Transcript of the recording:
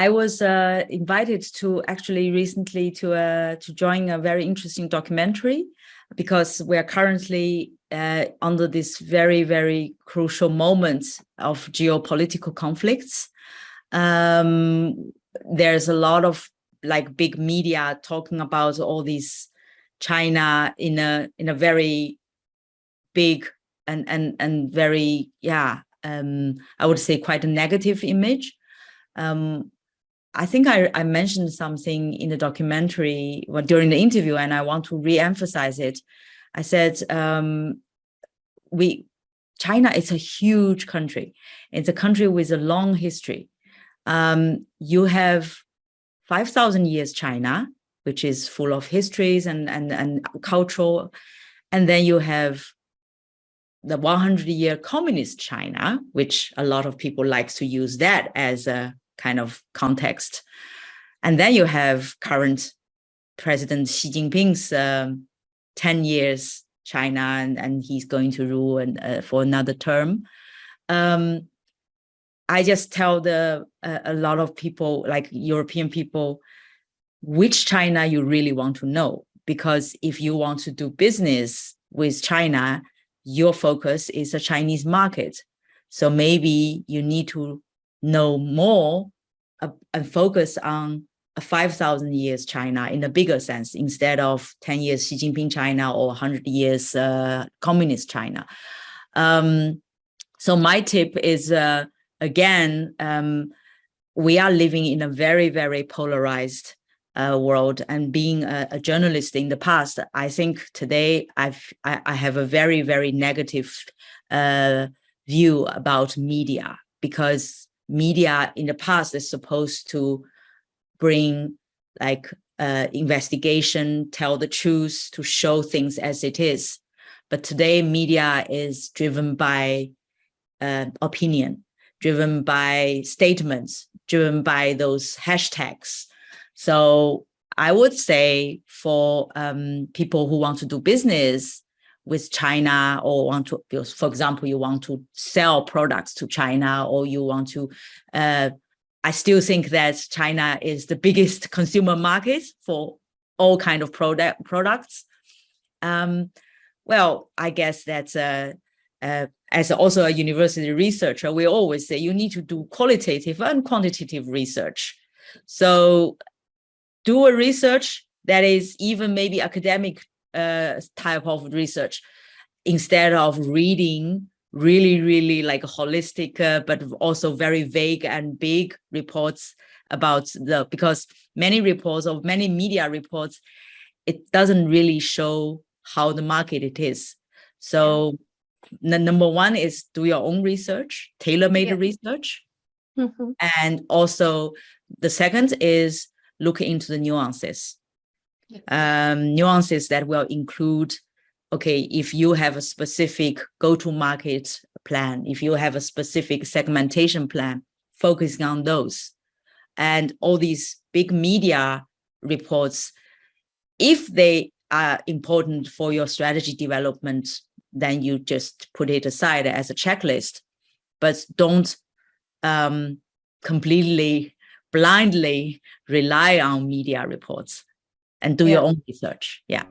I was invited to actually recently to join a very interesting documentary, because we are currently under this very, very crucial moment of geopolitical conflicts. There's a lot of like big media talking about all these China in a very big and very, I would say quite a negative image. I think I mentioned something in the documentary during the interview, and I want to re-emphasize it. I said, China is a huge country. It's a country with a long history. You have 5,000 years China, which is full of histories and cultural. And then you have the 100-year communist China, which a lot of people like to use that as a kind of context. And then you have current President Xi Jinping's 10 years China, and he's going to rule for another term. I just tell a lot of people, like European people, which China you really want to know. Because if you want to do business with China, your focus is a Chinese market. So maybe you need to know more and focus on a 5,000 years China in a bigger sense, instead of 10 years Xi Jinping China or 100 years communist China. So my tip is, again, we are living in a very, very polarized world, and being a journalist in the past, I think today I have a very, very negative view about media, because media in the past is supposed to bring like investigation, tell the truth, to show things as it is. But today media is driven by opinion, driven by statements, driven by those hashtags. So I would say for people who want to do business with China, or want to, for example, you want to sell products to China, or you want to, I still think that China is the biggest consumer market for all kind of products. Well, I guess that's as also a university researcher, we always say you need to do qualitative and quantitative research. So do a research that is even maybe academic type of research, instead of reading really, really like holistic, but also very vague and big reports about because many reports or many media reports, it doesn't really show how the market it is. So the number one is do your own research, tailor-made research. And also the second is look into the nuances. Nuances that will include, okay, if you have a specific go-to-market plan, if you have a specific segmentation plan, focusing on those. And all these big media reports, if they are important for your strategy development, then you just put it aside as a checklist, but don't completely blindly rely on media reports, and do your own research. Yeah.